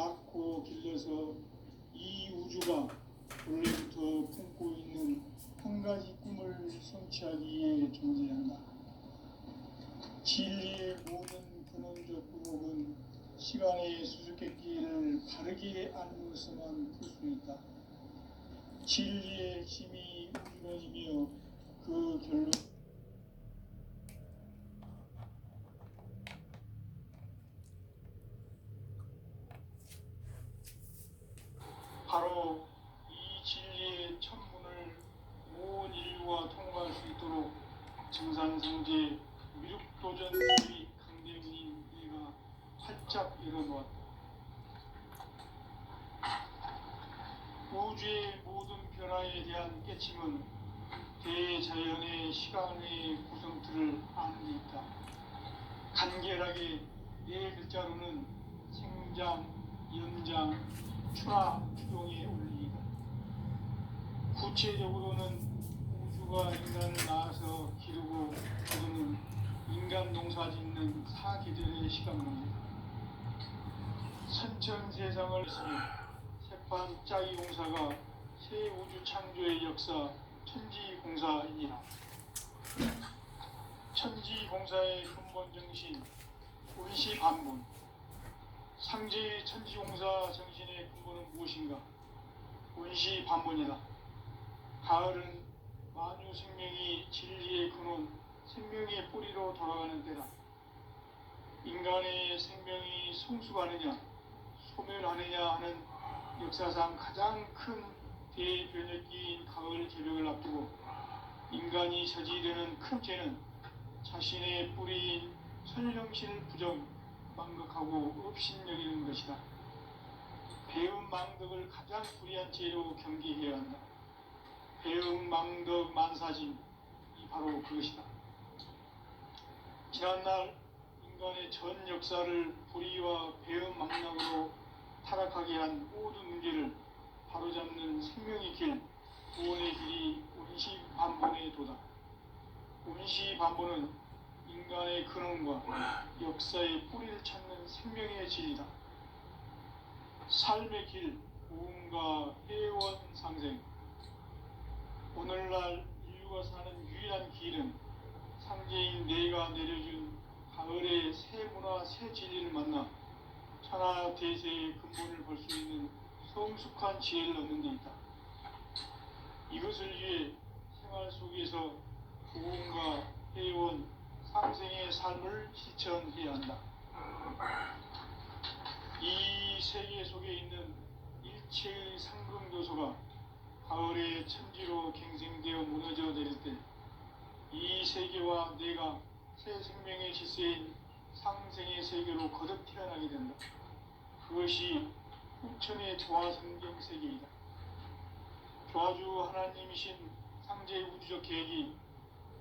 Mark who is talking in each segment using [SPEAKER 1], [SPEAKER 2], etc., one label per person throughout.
[SPEAKER 1] 낳고 길러서 이 우주가 원래부터 품고 있는 한 가지 꿈을 성취하기 위해 존재한다. 진리의 모든 근원적 구목은 시간의 수수께끼를 바르게 알므로서만 풀 수 있다. 진리의 핵심이 우주론이며 그 결론 바로 이 진리의 천문을 온 인류가 통과할 수 있도록 증산성제 미륵도전 우리 강대민인 네가 활짝 열어놓았다. 우주의 모든 변화에 대한 깨침은 대자연의 시간의 구성틀을 아는 데 있다. 간결하게 네 글자로는 생장, 연장, 추락, 추동에 올리다. 구체적으로는 우주가 인간을 낳아서 기르고 거두는 인간 농사 짓는 사계절의 시간입니다. 선천세상을 쓰며 세판 짜기 공사가 새 우주 창조의 역사 천지공사이니라. 천지공사의 근본 정신 운시반본. 상제의 천지공사 정신의 근본은 무엇인가? 운시반본이다. 가을은 만유 생명이 진리의 근원, 생명의 뿌리로 돌아가는 때다. 인간의 생명이 성숙하느냐, 소멸하느냐 하는 역사상 가장 큰 대변혁기인 가을 개벽을 앞두고 인간이 저지르는 큰 죄는 자신의 뿌리인 선령신을 부정, 망극하고 업신여기는 것이다. 배음 망덕을 가장 불의한 죄로 경계해야 한다. 배음 망덕 만사진이 바로 그것이다. 지난날 인간의 전 역사를 불의와 배음 망락으로 타락하게 한 모든 문제를 바로잡는 생명의 길, 구원의 길이 운시반본의 도다. 운시반본은 인간의 근원과 역사의 뿌리를 찾는 생명의 진리다. 삶의 길, 고음과 회원 상생. 오늘날 인류가 사는 유일한 길은 상제인 내가 내려준 가을의 새 문화, 새 진리를 만나 천하 대세의 근본을 볼 수 있는 성숙한 지혜를 얻는 데 있다. 이것을 위해 생활 속에서 고음과 회원, 상생의 삶을 실천해야 한다. 이 세계 속에 있는 일체의 상금 요소가 가을의 천지로 갱생되어 무너져 내릴 때 이 세계와 내가 새 생명의 질서인 상생의 세계로 거듭 태어나게 된다. 그것이 후천의 조화성경 세계이다. 조화주 하나님이신 상제의 우주적 계획이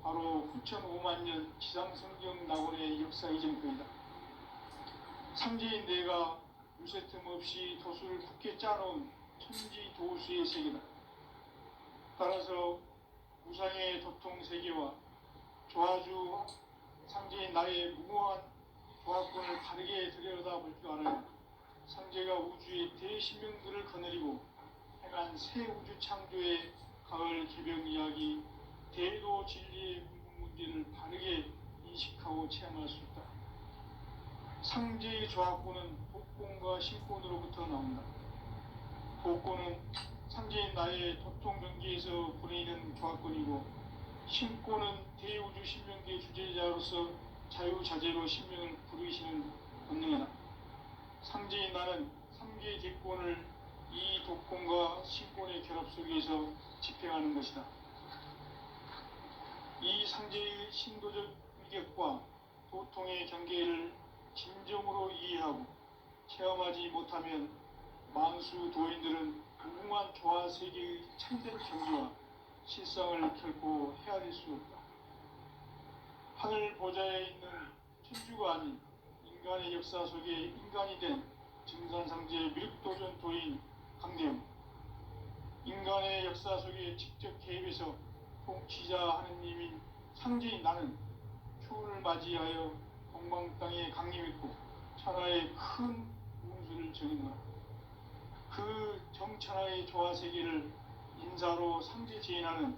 [SPEAKER 1] 바로 후천 5만년 지상성경 낙원의 역사 이전거이다. 상제인 내가 유세틈 없이 도수를 굳게 짜놓은 천지 도수의 세계다. 따라서 우상의 도통 세계와 조화주 상제인 나의 무모한 조화권을 바르게 들여다볼 줄 알아야 상제가 우주의 대신명들을 거느리고 행한 새 우주 창조의 가을 개벽 이야기, 대도 진리의 문제를 바르게 인식하고 체험할 수 있다. 상제의 조화권은 복권과 신권으로부터 나온다. 복권은 상제인 나의 도통 경계에서 보내는 조화권이고, 신권은 대우주 신명계의 주제자로서 자유자재로 신명을 부르시는 본능이다. 상제인 나는 상계의 객권을 이 도권과 신권의 결합 속에서 집행하는 것이다. 이 상제의 신도적 위격과 도통의 경계를 진정으로 이해하고 체험하지 못하면 만수 도인들은 무궁한 조화 세계의 참된 경지와 실상을 결코 헤아릴 수 없다. 하늘 보좌에 있는 천주가 아닌 인간의 역사 속에 인간이 된 증산상제 미륵도전 도인 강대웅. 인간의 역사 속에 직접 개입해서 통치자 하느님인 상제인 나는 추운을 맞이하여 동방 땅에 강림했고 천하의 큰 운수를 문을 정했노라. 그 정천하의 조화세계를 인사로 상제재현하는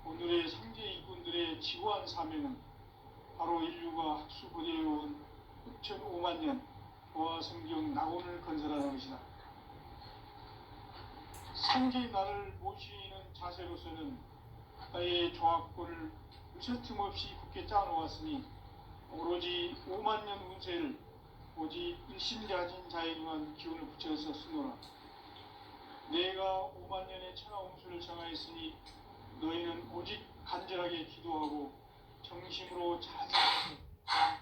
[SPEAKER 1] 오늘의 상제 일꾼들의 지구한 사명은 바로 인류가 학수고대해온 6,5만 년 조화성경 낙원을 건설하는 것이다. 상제의 나를 모시는 자세로서는 나의 조합권을 의처틈없이 굳게 짜놓았으니 오로지 5만 년 운세를 오직 일심가진 자에게만 기운을 붙여서 쓰노라. 내가 5만 년의 천하홍수를 정하였으니 너희는 오직 간절하게 기도하고 정심으로 잘 받아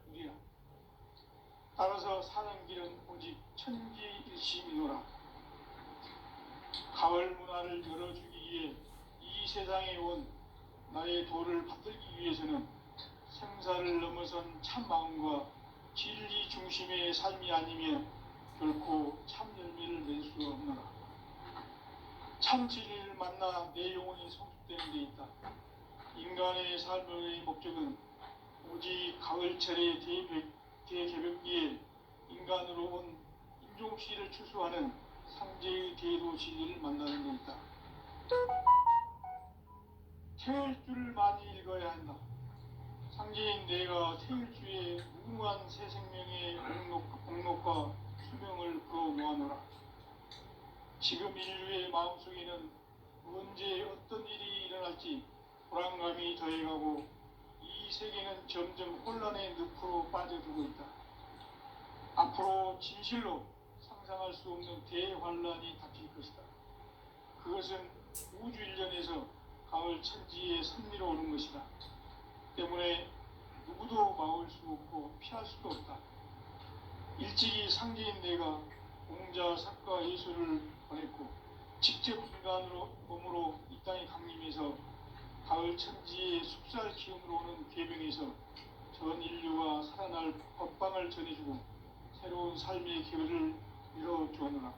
[SPEAKER 1] 누리라. 따라서 사는 길은 오직 천지일심이노라. 가을 문화를 열어주기 위해 이 세상에 온 나의 도를 받들기 위해서는 생사를 넘어선 참 마음과 진리 중심의 삶이 아니면 결코 참 열매를 낼 수 없노라. 참 진리를 만나 내 영혼이 성숙되는 데 있다. 인간의 삶의 목적은 오직 가을철의 대개벽기에 인간으로 온 인종시를 추수하는 상제의 대도 진리를 만나는 데 있다. 태일주를 많이 읽어야 한다. 상제인 내가 태일주의 무궁한 새 생명의 공록과 수명을 그어 모아노라. 지금 인류의 마음속에는 언제 어떤 일이 일어날지 불안감이 더해가고 이 세계는 점점 혼란의 늪으로 빠져들고 있다. 앞으로 진실로 상상할 수 없는 대환란이 닥칠 것이다. 그것은 우주 일련에서 가을 천지에 선미로 오는 것이다. 때문에 누구도 막을 수 없고 피할 수도 없다. 일찍이 상제인 내가 공자, 사과, 예수를 보냈고 직접 인간으로 몸으로 이 땅에 강림해서 가을 천지의 숲살 기운으로 오는 궤병에서 전 인류가 살아날 법방을 전해주고 새로운 삶의 기회를 열어주었노라.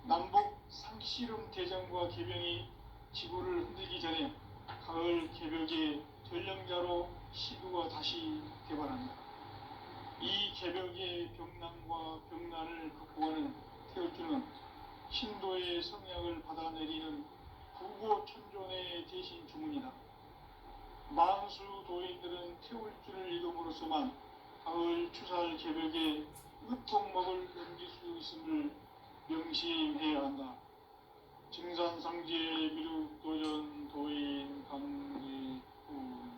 [SPEAKER 1] 남북 상씨름 대전과 개병이 지구를 흔들기 전에 가을 개벽의 전령자로 시구가 다시 개발한다. 이 개벽의 병난과 병난을 극복하는 태울주는 신도의 성약을 받아내리는 부고천존의 대신 주문이다. 만수 도인들은 태울주를 이름으로서만 가을 추살 개벽의 으폭목을 넘길 수 있음을 명심해야 한다. 증산상제 미륵도전 도인 강리군.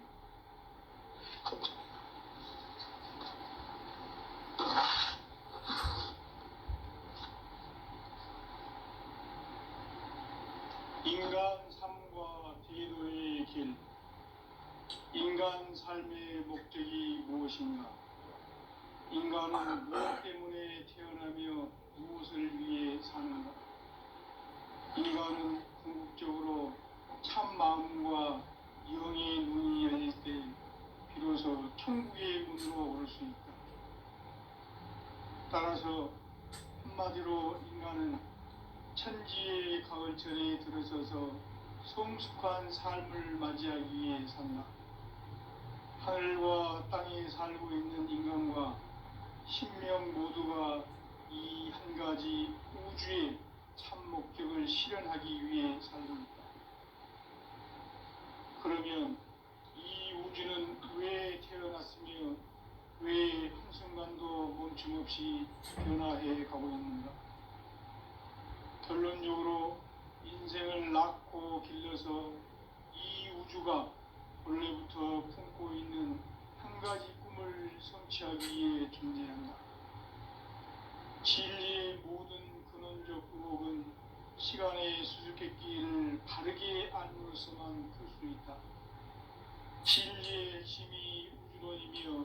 [SPEAKER 1] 인간 삶과 대도의 길. 인간 삶의 목적이 무엇인가? 인간은 무엇 때문에 태어나며 무엇을 위해 사는가? 인간은 궁극적으로 참 마음과 영의 문이 열릴 때 비로소 천국의 문으로 오를 수 있다. 따라서 한마디로 인간은 천지의 가을철에 들어서서 성숙한 삶을 맞이하기 위해 산다. 하늘과 땅에 살고 있는 인간과 신명 모두가 이 한 가지 우주의 참 목적을 실현하기 위해 살고 있다. 그러면 이 우주는 왜 태어났으며 왜 한순간도 멈춤없이 변화해 가고 있는가? 결론적으로 인생을 낳고 길러서 이 우주가 원래부터 품고 있는 한 가지 꿈을 성취하기 위해 존재한다. 진리의 모든 근원적 의혹은 시간의 수수께끼를 바르게 알므로서만 풀 수 있다. 진리의 핵심이 우주론이며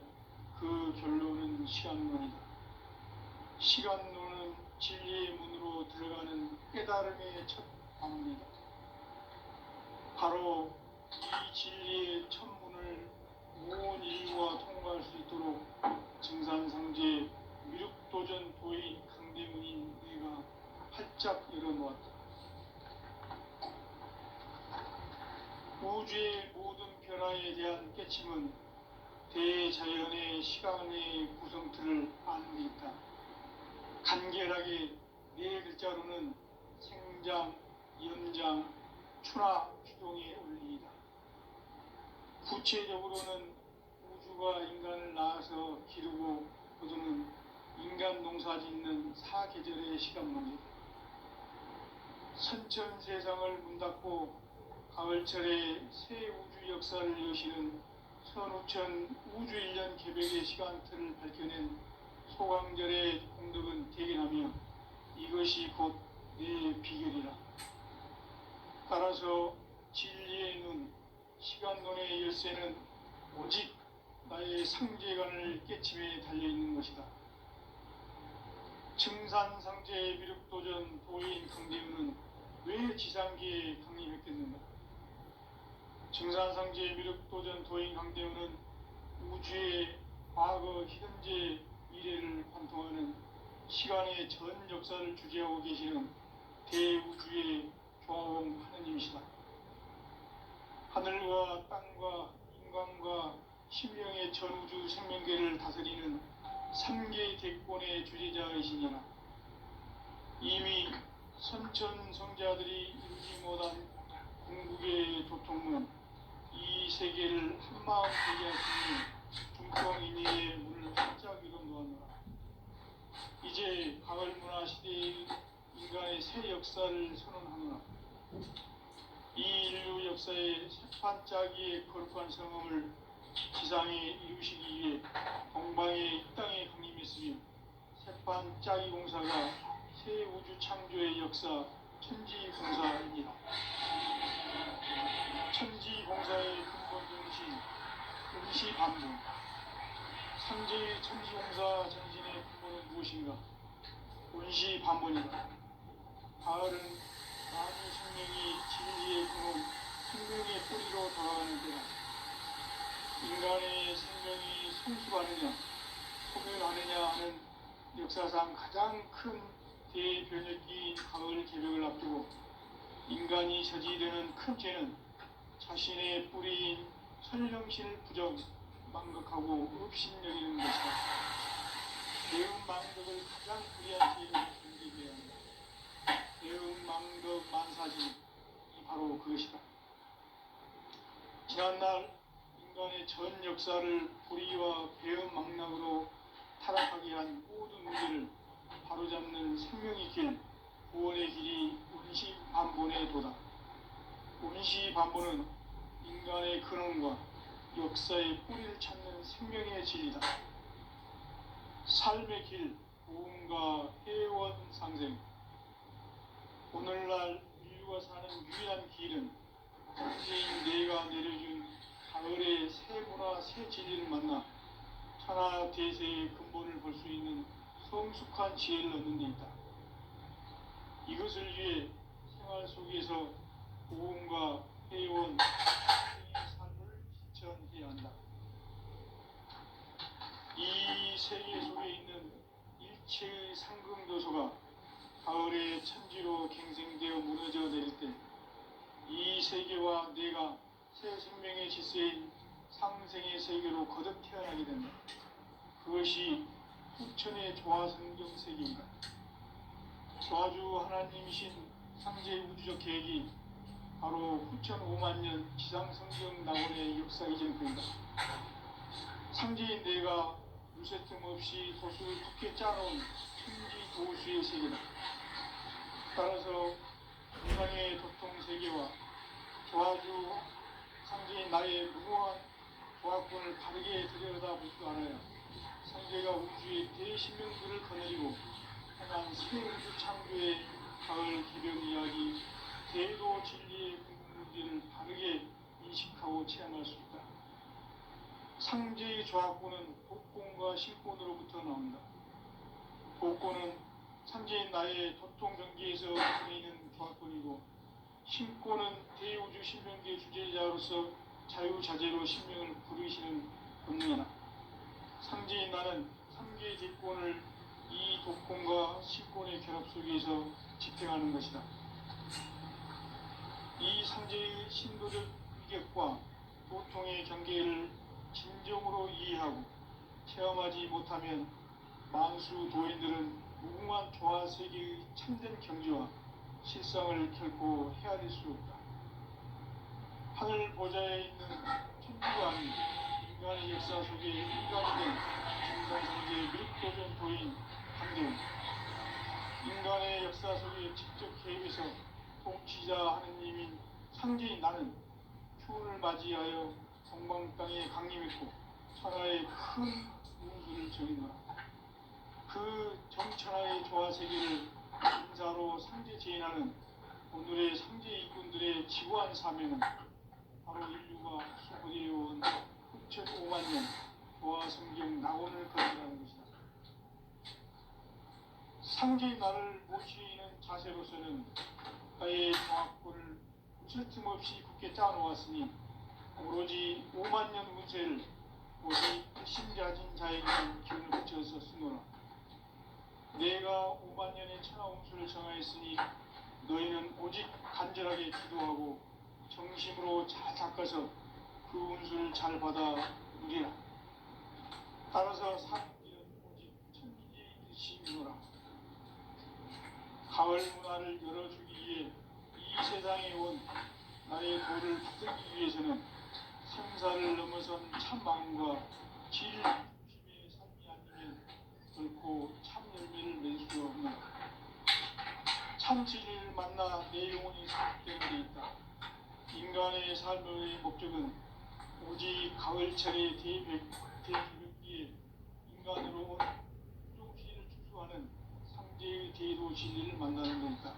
[SPEAKER 1] 그 결론은 시간론이다. 시간론은 진리의 문으로 들어가는 깨달음의 첫 방문이다. 바로 이 진리의 첫 문을 온 인류가 통과할 수 있도록 증산상제 미륵도전 도인 강대문인 내가 활짝 열어놓았다. 우주의 모든 변화에 대한 깨침은 대자연의 시간의 구성틀을 아는 데 있다. 간결하게 네 글자로는 생장, 연장, 추나 추동의 원리이다. 구체적으로는 우주가 인간을 낳아서 기르고 거두는 인간 농사 짓는 사계절의 시간문이다. 선천 세상을 문 닫고 가을철에 새 우주 역사를 여시는 선우천 우주 1년 개벽의 시간틀을 밝혀낸 소강절의 공덕은 대견하며 이것이 곧 내 비결이라. 따라서 진리의 눈, 시간론의 열쇠는 오직 나의 상제관을 깨침에 달려있는 것이다. 증산상제 미륵도전 도인 강대우는 왜 지상기에 강림했겠는가? 증산상제 미륵도전 도인 강대우는 우주의 과거, 현재, 미래를 관통하는 시간의 전 역사를 주재하고 계시는 대우주의 조화봉 하느님이시다. 하늘과 땅과 인간과 심령의 전우주 생명계를 다스리는 3개 대권의 주제자이시니라. 이미 선천 성자들이 이루지 못한 궁극의 도통문, 이 세계를 한마음 되게 하시니 중통인의의 문을 활짝 열어 놓았노라. 이제 가을 문화 시대의 인간의 새 역사를 선언하노라. 이 인류 역사의 새판짜기의 거룩한 성음을 지상에 이루시기 위해 동방의 이 땅에 강림했으며 새판짜기 공사가 새 우주 창조의 역사 천지공사입니다. 천지공사의 근본 정신 원시반본. 상제의 천지공사 정신의 근본은 무엇인가? 원시반본이다. 가을은 만유 생명이 진리의 근원, 생명의 뿌리로 돌아가는 때다. 인간의 생명이 성숙하느냐, 소멸하느냐 하는 역사상 가장 큰 대변혁기인 가을 개벽을 앞두고 인간이 저지르는 큰 죄는 자신의 뿌리인 설령실 부정, 망극하고 업신여기는 것이다. 대응 망덕을 가장 불의한 죄로 견디게 한다. 대응 망덕 만사지 바로 그것이다. 지난날 인간의 전 역사를 불의와 배은 망락으로 타락하게 한 모든 문제를 바로잡는 생명의 길, 구원의 길이 원시반본의 도다. 원시반본은 인간의 근원과 역사의 뿌리를 찾는 생명의 진리다. 삶의 길, 보험과 회원 상생. 오늘날 인류가 사는 유일한 길은 현재인 내가 내려준 가을의 새 문화, 새 진리를 만나 천하 대세의 근본을 볼 수 있는 성숙한 지혜를 얻는 데 있다. 이것을 위해 생활 속에서 보험과 회원, 삶을 실천해야 한다. 이 세계 속에 있는 일체의 상금도서가 가을의 천지로 갱생되어 무너져 내릴 때 이 세계와 내가 새 생명의 질서인 상생의 세계로 거듭 태어나게 된다. 그것이 후천의 조화성경 세계이다. 조화주 하나님이신 상제 우주적 계획이 바로 후천 5만년 지상성경 낙원의 역사 이전편이다. 상제인 내가 물새틈 없이 도수를 굳게 짜놓은 천지 도수의 세계다. 따라서 세상의 도통 세계와 조화주 상제인 나의 무모한 조화권을 바르게 들여다볼 줄 알아야 상제가 우주의 대신명들을 거느리고 향한 새 우주 창조의 가을 개벽 이야기, 대도 진리의 궁극 문제를 바르게 인식하고 체험할 수 있다. 상제의 조화권은 복권과 신권으로부터 나온다. 복권은 상제인 나의 도통 경계에서 보내는 조화권이고, 신권은 대우주 신명계 주제자로서 자유자재로 신명을 부르시는 권능이다. 상제인 나는 3개의 대권을 이 독권과 신권의 결합 속에서 집행하는 것이다. 이 상제의 신도적 위격과 도통의 경계를 진정으로 이해하고 체험하지 못하면 만수 도인들은 무궁한 조화 세계의 참된 경지와 실상을 결코 헤아릴 수 없다. 하늘 보좌에 있는 천주가 아닌 인간의 역사 속에 인간이 된 중산상계의 미륵도전 도인 강대훈, 인간의 역사 속에 직접 개입해서 통치자 하느님인 상제인 나는 추운을 맞이하여 동방 땅에 강림했고 천하의 큰 운수를 정인노라. 그 정천하의 조화 세계를 인사로 상제 제인하는 오늘의 상제 일꾼들의 지구한 사명은 바로 인류가 수고되어 온 9,5만 년 조화 성경 낙원을 건설하는 것이다. 상제인 나를 모시는 자세로서는 나의 조합권을 무슨 틈없이 굳게 짜놓았으니 오로지 5만 년 운세를 오직 신자진 자에게만 기운을 붙여서 쓰노라. 내가 5만 년의 천하 운수를 정하였으니 너희는 오직 간절하게 기도하고 정심으로 잘 닦아서 그 운수를 잘 받아 누리라. 따라서 사람들은 오직 천지의 일심이노라. 가을 문화를 열어주기 위해 이 세상에 온 나의 도를 붙들기 위해서는 생사를 넘어선 참 마음과 진리 중심의 삶이 아니면 결코 참 열매를 맺을 수 없는 참 진리를 만나 내 영혼이 성숙되는 데 있다. 인간의 삶의 목적은 오직 가을철의 대기백기에 인간으로 온 종신을 추수하는 상제의 대도 진리를 만나는 것이다.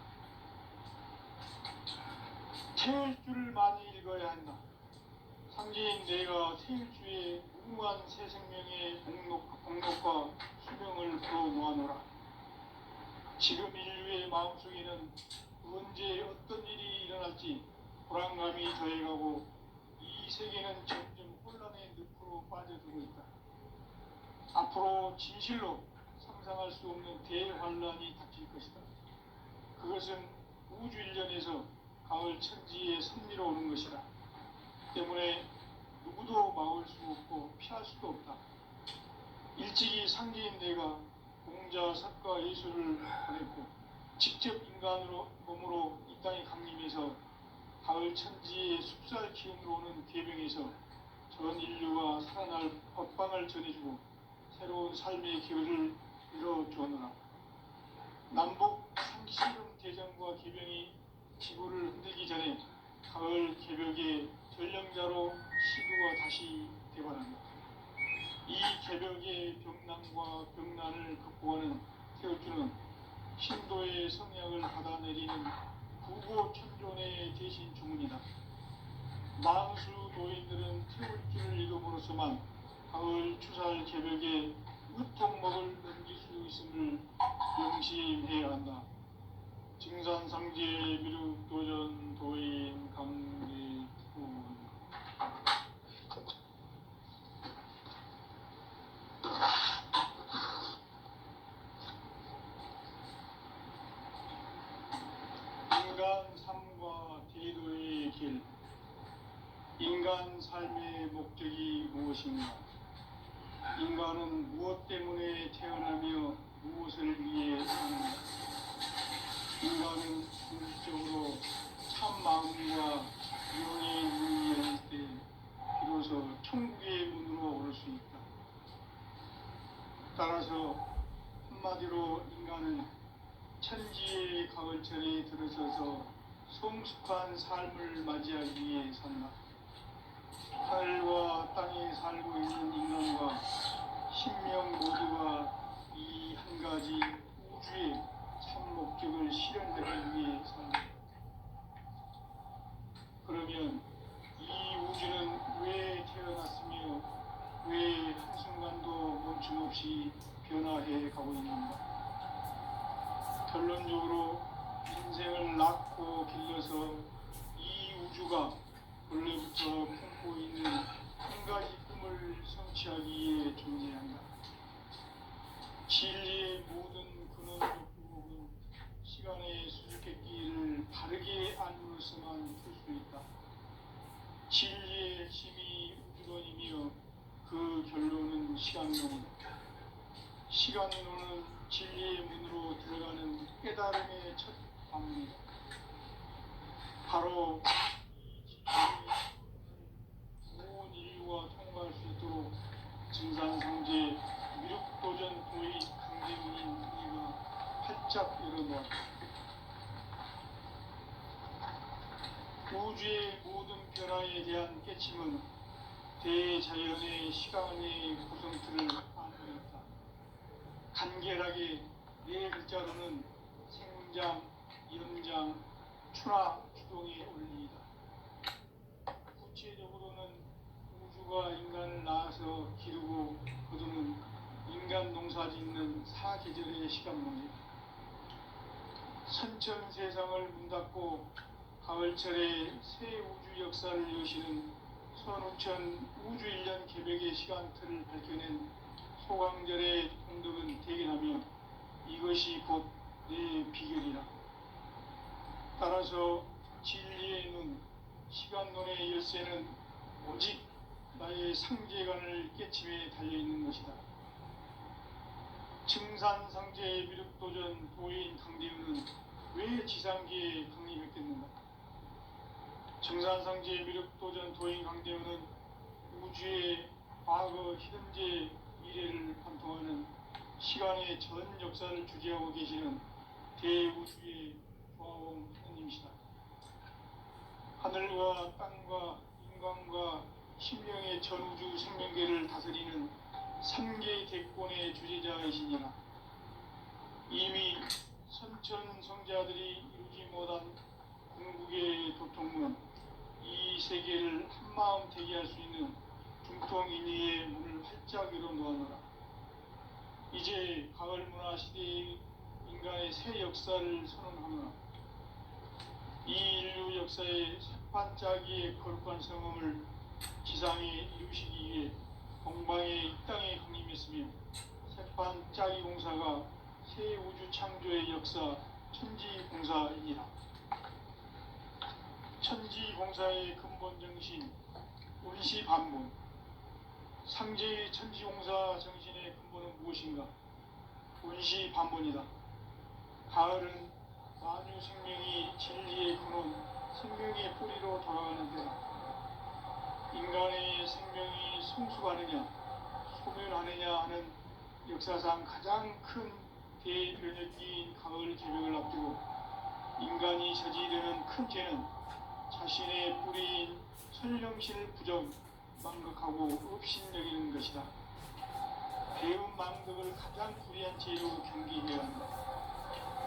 [SPEAKER 1] 태을 줄을 많이 읽어야 한다. 상제인 내가 태일주의 무궁한 새 생명의 공록과 수명을 불어놓아노라. 지금 인류의 마음속에는 언제 어떤 일이 일어날지 불안감이 더해가고 이 세계는 점점 혼란의 늪으로 빠져들고 있다. 앞으로 진실로 상상할 수 없는 대환란이 닥칠 것이다. 그것은 우주 일련에서 가을 천지에 섭리로 오는 것이다. 때문에 누구도 막을 수 없고 피할 수도 없다. 일찍이 상제인 내가 공자, 석가, 예수를 보냈고 직접 인간으로 몸으로 이 땅에 강림해서 가을 천지의 숲살 기운으로 오는 계병에서 전 인류가 살아날 법방을 전해주고 새로운 삶의 기회를 이뤄주었노라. 남북 상시름 대전과 계병이 지구를 흔들기 전에 가을 개벽의 전령자로 시구가 다시 대발한다. 이 개벽의 병난과 병난을 극복하는 태울주는 신도의 성약을 받아내리는 구고천존의 대신 주문이다. 만수 노인들은 태울주를 이름으로서만 가을 추살 개벽의 으통목을 넘길 수 있음을 명심해야 한다. 증산상제 미륵도전 도인 강대훈. 인간 삶과 대도의 길. 인간 삶의 목적이 무엇인가? 인간은 무엇 때문에 태어나며 무엇을 위해 사는가? 인간은 본질적으로 참 마음과 영의 문이 열릴 때 비로소 천국의 문으로 오를 수 있다. 따라서 한마디로 인간은 천지의 가을철에 들어서서 성숙한 삶을 맞이하기 위해 산다. 하늘과 땅에 살고 있는 인간과 신명 모두가 이 한 가지 우주의 참 목적을 실현하기 위해 산다. 그러면 이 우주는 왜 태어났으며 왜 한순간도 멈춤없이 변화해 가고 있는가? 결론적으로 인생을 낳고 길러서 이 우주가 원래부터 품고 있는 한 가지 꿈을 성취하기 위해 존재한다. 진리의 모든 근원적 구목은 시간의 수수께끼를 바르게 알므로서만 풀 수 있다. 진리의 핵심이 우주론이며 시간론. 시간론은 진리의 문으로 들어가는 깨달음의 첫 방문이다. 바로 온 인류가 통과할 수 있도록 증산상제 미륵도전 도의 강대문인 우리가 활짝 열어놓았다. 우주의 모든 변화에 대한 깨침은 대자연의 시간의 구성틀을 안보였다. 간결하게 네 글자로는 생장, 연장, 추나 주동의 원리이다. 구체적으로는 우주가 인간을 낳아서 기르고 거두는 인간 농사 짓는 사계절의 시간론이다. 선천 세상을 문 닫고 가을철에 새 우주 역사를 여시는 선우천 우주 1년 개백의 시간틀을 밝혀낸 소강절의 공덕은 대견하며 이것이 곧 내 비결이라. 따라서 진리의 눈, 시간론의 열쇠는 오직 나의 상제관을 깨침에 달려있는 것이다. 증산상제의 미륵도전 도인 강대우는 왜 지상기에 강림했겠는가? 증산상제의 미륵도전 도인 강대우는 우주의 과거, 현재, 미래를 관통하는 시간의 전 역사를 주재하고 계시는 대우주의 조화홍 하느님이시다. 하늘과 땅과 인간과 신명의 전우주 생명계를 다스리는 삼계의 대권의 주재자이시니라. 이미 선천 성자들이 이루지 못한 궁극의 도통문, 이 세계를 한마음 대기할 수 있는 중통인의의 문을 활짝 열어놓아노라. 이제 가을 문화 시대의 인간의 새 역사를 선언하노라. 이 인류 역사의 새반짝이의 거룩한 성음을 지상에 이루시기 위해 공방에 이 땅에 강림했으며 새반짝이 공사가 새 우주 창조의 역사 천지공사이니라. 천지공사의 근본 정신 운시반본. 상제의 천지공사 정신의 근본은 무엇인가? 운시반본이다. 가을은 만유 생명이 진리의 근원, 생명의 뿌리로 돌아가는 때다. 인간의 생명이 성숙하느냐, 소멸하느냐 하는 역사상 가장 큰 대변혁기인 가을 개벽을 앞두고 인간이 저지르는 큰 죄는 자신의 뿌리인 선령신을 부정, 망극하고 업신여기는 것이다. 배움 망덕을 가장 불의한 죄로 경계해야 한다.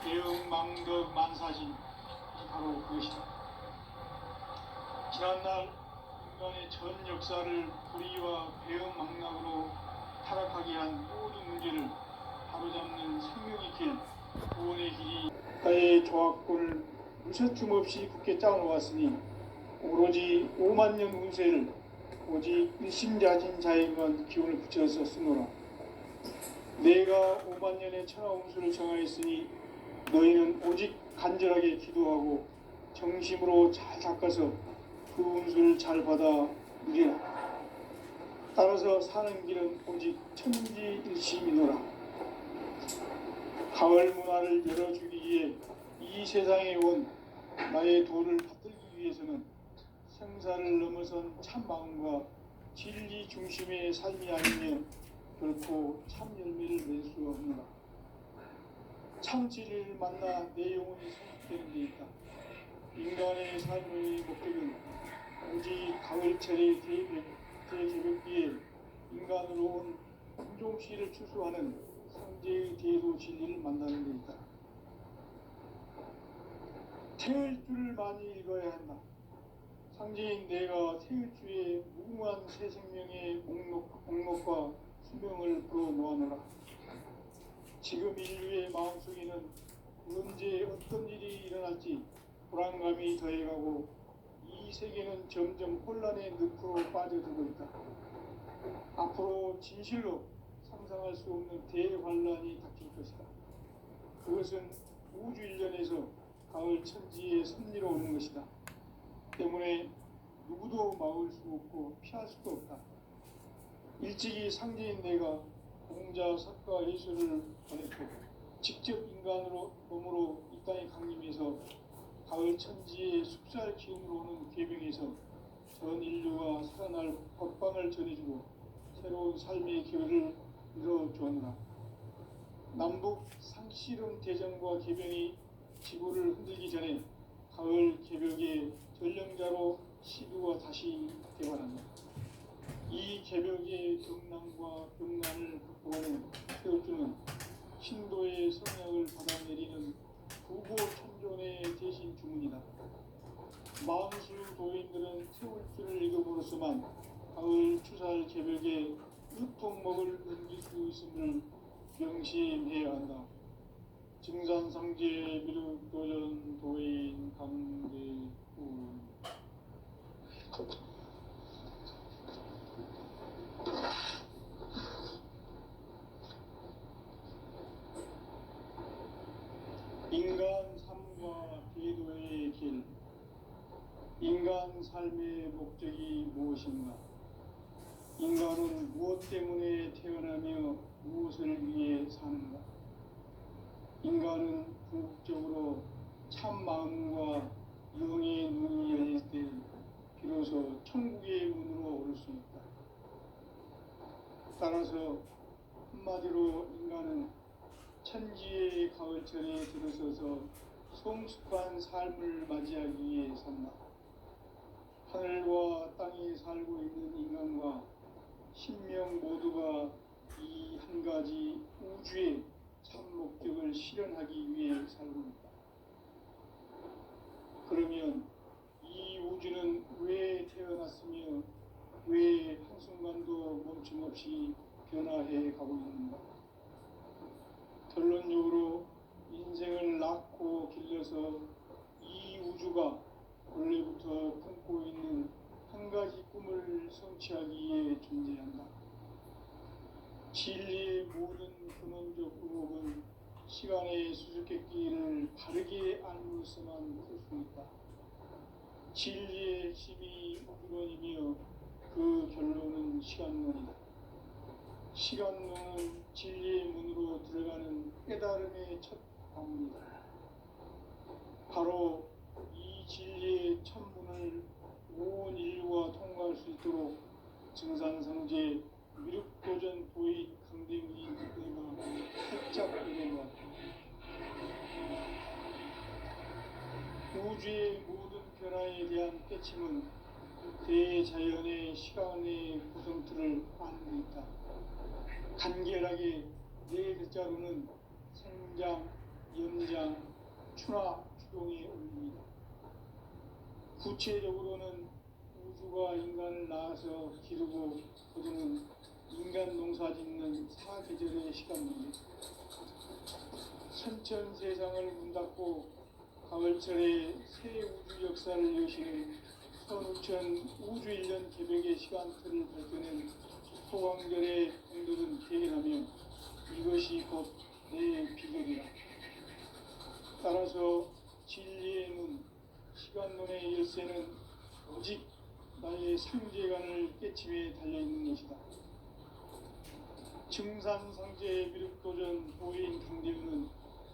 [SPEAKER 1] 배움 망덕 만사진, 바로 그것이다. 지난날 인간의 전 역사를 불의와 배움 망락으로 타락하게 한 모든 문제를 바로잡는 생명의 길, 구원의 길이 나의 조합골을 무셔춤 없이 굳게 짜놓았으니 오로지 5만 년 운세를 오직 일심자진 자에만 기운을 붙여서 쓰노라. 내가 5만 년의 천하 운수를 정하였으니 너희는 오직 간절하게 기도하고 정심으로 잘 닦아서 그 운수를 잘 받아 누리라. 따라서 사는 길은 오직 천지일심이노라. 가을 문화를 열어주기 위해 이 세상에 온 나의 도를 받들기 위해서는 생사를 넘어선 참 마음과 진리 중심의 삶이 아니면 결코 참 열매를 낼 수 없노라. 참 진리를 만나 내 영혼이 성숙되는 데 있다. 인간의 삶의 목적은 오직 가을철의 대개벽기에 인간으로 온 인종시를 추수하는 상제의 대도 진리를 만나는 데 있다. 태을주를 많이 읽어야 한다. 상제인 내가 태을주의 무궁한 새 생명의 목록과 수명을 불어놓아노라. 지금 인류의 마음속에는 언제 어떤 일이 일어날지 불안감이 더해가고 이 세계는 점점 혼란의 늪으로 빠져들고 있다. 앞으로 진실로 상상할 수 없는 대환란이 닥칠 것이다. 그것은 우주 일련에서 가을 천지의 섭리로 오는 것이다. 때문에 누구도 막을 수 없고 피할 수도 없다. 일찍이 상제인 내가 공자, 석가, 예술을 보냈고 직접 인간으로 몸으로 이 땅에 강림해서 가을 천지의 숲살 기운으로 오는 괴병에서 전 인류가 살아날 법방을 전해주고 새로운 삶의 기회를 이뤄주었노라. 남북 상씨름 대전과 개병이 지구를 흔들기 전에 가을 개벽의 전령자로 시두가 다시 개발한다. 이 개벽의 경랑과 병난을 극복하는 태우주는 신도의 성약을 받아내리는 구보천존의 대신 주문이다. 만수 도인들은 태울주를 읽음으로써만 가을 추살 개벽의 유통목을 넘길 수 있음을 명심해야 한다. 증산상제 미륵도전 도인 강대우. 인간 삶과 궤도의 길. 인간 삶의 목적이 무엇인가? 인간은 무엇 때문에 태어나며 무엇을 위해 사는가? 인간은 궁극적으로 참 마음과 영의 눈이 열릴 때 비로소 천국의 문으로 오를 수 있다. 따라서 한마디로 인간은 천지의 가을철에 들어서서 성숙한 삶을 맞이하기 위해 산다. 하늘과 땅에 살고 있는 인간과 신명 모두가 이 한 가지 우주의 참 목적을 실현하기 위해 살고 있다. 그러면 이 우주는 왜 태어났으며 왜 한순간도 멈춤없이 변화해 가고 있는가? 결론적으로 인생을 낳고 길러서 이 우주가 원래부터 품고 있는 한 가지 꿈을 성취하기 위해 존재한다. 진리의 모든 근원적 의혹은 시간의 수수께끼를 바르게 알므로서만 풀 수 있다. 진리의 핵심이 우주론이며 그 결론은 시간론이다. 시간론은 진리의 문으로 들어가는 깨달음의 첫 방문이다. 바로 이 진리의 첫 문을 온 인류가 통과할 수 있도록 증산상제 미륵도전 도인 강대문이 내가 살짝 이루어놓았다. 우주의 모든 변화에 대한 깨침은 대자연의 시간의 구성틀을 아는 데 있다. 간결하게 네 글자로는 생장, 연장, 추나 추동의 원리입니다. 구체적으로는 우주가 인간을 낳아서 기르고 거두는 인간 농사 짓는 사계절의 시간입니다. 천천 세상을 문 닫고 가을철에 새 우주 역사를 여시는 선우천 우주 1년 개벽의 시간틀을 밝혀낸 소강절의 공들은 대견하며 이것이 곧 내 비결이다. 따라서 진리의 문, 시간론의 열쇠는 오직 나의 상제관을 깨침에 달려있는 것이다. 증산상제 미륵도전 도인 강대우는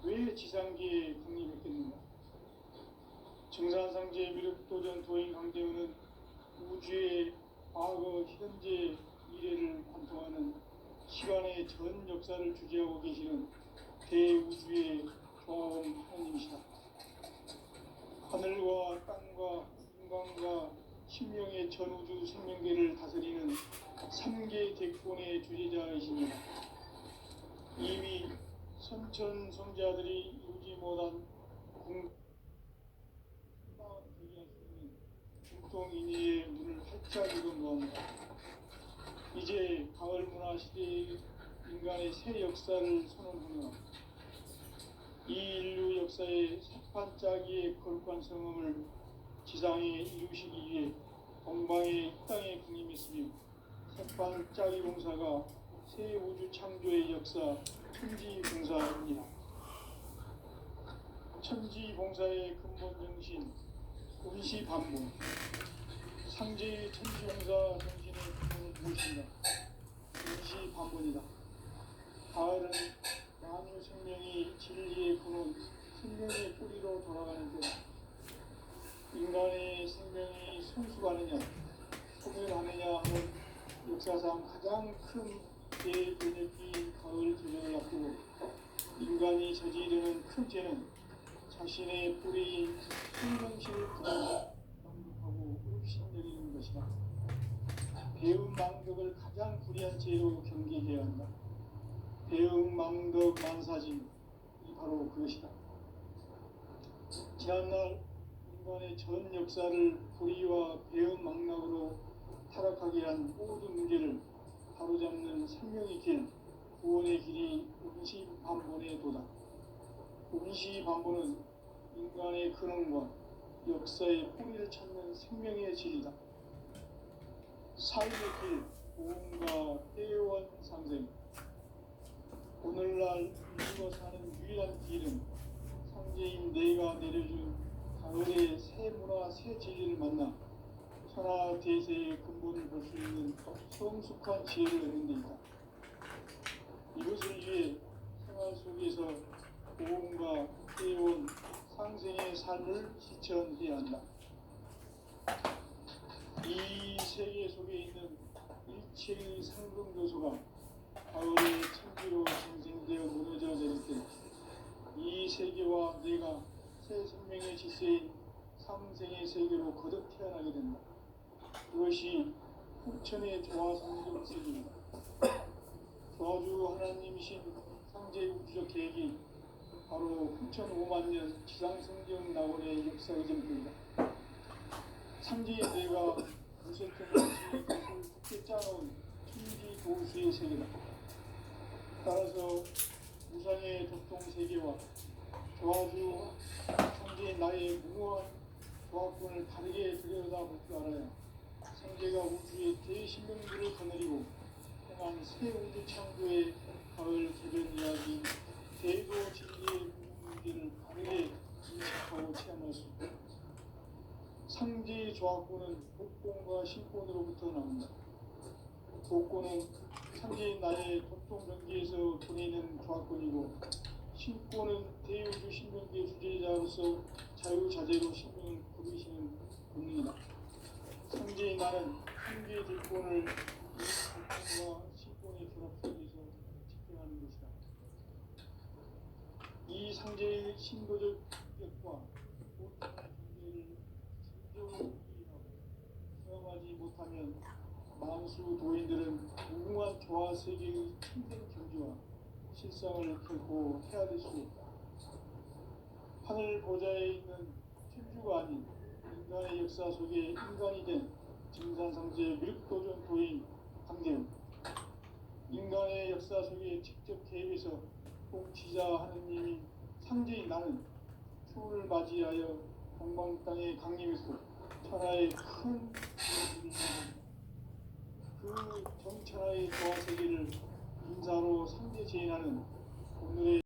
[SPEAKER 1] 왜 지상계에 강림했겠는가? 증산상제 미륵도전 도인 강대우는 우주의 과거, 현재, 미래를 관통하는 시간의 전 역사를 주재하고 계시는 대우주의 조화원 하나님이시다. 하늘과 땅과 인간과 신명의 전우주 생명계를 다스리는 3개 대권의 주재자이십니다. 이미 선천성자들이 이루지 못한 대기할 수 있는 중통인의의 문을 활짝 열어놓았다. 이제 가을 문화 시대의 인간의 새 역사를 선언하며 이 인류 역사의 새반짝이의 거룩한 성음을 지상에 이루시기 위해 동방의 이 땅에 군림했으며 새반짝이 봉사가 새 우주 창조의 역사 천지봉사입니다. 천지봉사의 근본 정신 운시반복. 상제의 천지봉사 정신의 근본은 무엇인가? 동시 반문이다. 가을은 만유 생명이 진리의 근원, 생명의 뿌리로 돌아가는 때다. 인간의 생명이 성숙하느냐, 소멸하느냐 하는 역사상 가장 큰 대변혁기인 가을 계절을 앞두고 인간이 저지르는 큰 죄는 자신의 뿌리인 생명신을 부정하고 업신여기는 것이다. 배은망덕을 가장 불의한 죄로 경계해야 한다. 배은망덕 만사진이 바로 그것이다. 지난날 인간의 전 역사를 불의와 배은망락으로 타락하게 한 모든 문제를 바로잡는 생명의 길, 구원의 길이 운시반본의 도다. 운시반본은 인간의 근원과 역사의 뿌리를 찾는 생명의 진리다. 삶의 길, 보험과 회원 상생. 오늘날 인류가 사는 유일한 길은 상제인 내가 내려준 가을의 새 문화, 새 진리를 만나 천하 대세의 근본을 볼 수 있는 성숙한 지혜를 얻는 데 있다. 이것을 위해 생활 속에서 보험과 회원, 상생의 삶을 실천해야 한다. 이 세계 속에 있는 일체의 상승 요소가 가을의 천지로 생생되어 무너져 내릴 때 이 세계와 내가 새 생명의 질서인 상생의 세계로 거듭 태어나게 된다. 그것이 후천의 조화성경 세계입니다. 조화주 하나님이신 상제 우주적 계획이 바로 후천 5만 년 지상성경 낙원의 역사 의정표이다. 상제의 내가 무색한 것을 굳게 짜놓은 천지 도수의 세계다. 따라서 우상의 도통 세계와 조화주 상제의 나의 무모한 조합권을 다르게 들여다볼 줄 알아야 상제가 우주의 대신명들을 거느리고 행한 새 우주 창조의 가을 개변 이야기 대도 진리의 문제를 바르게 인식하고 체험할 수 있다. 상제의 조합권은 복권과 신권으로부터 나온다. 복권은 상제인 나의 도통 경계에서 보내는 조합권이고 신권은 대우주 신명계 주제자로서 자유자재로 신명을 부르시는 본능이다. 상제인 나는 한계의 들권을 이 복권과 신권의 결합 속에서 집행하는 것이다. 이 상제의 신도적 격과 보통의 경계를 진정으로 이해하고 체험하지 못하면 만수 도인들은 무궁한 조화 세계의 참된 경지와 실상을 결코 헤아릴 수 없다. 하늘 보좌에 있는 천주가 아닌 인간의 역사 속에 인간이 된 증산상제 밀도전 도인 강재훈. 인간의 역사 속에 직접 개입해서 통치자 하느님인 상제인 나는 추운을 맞이하여 동방 땅에 강림했고 천하의 큰 그 정천하의 조화 세계를 인사로 상제 제인하는 오늘의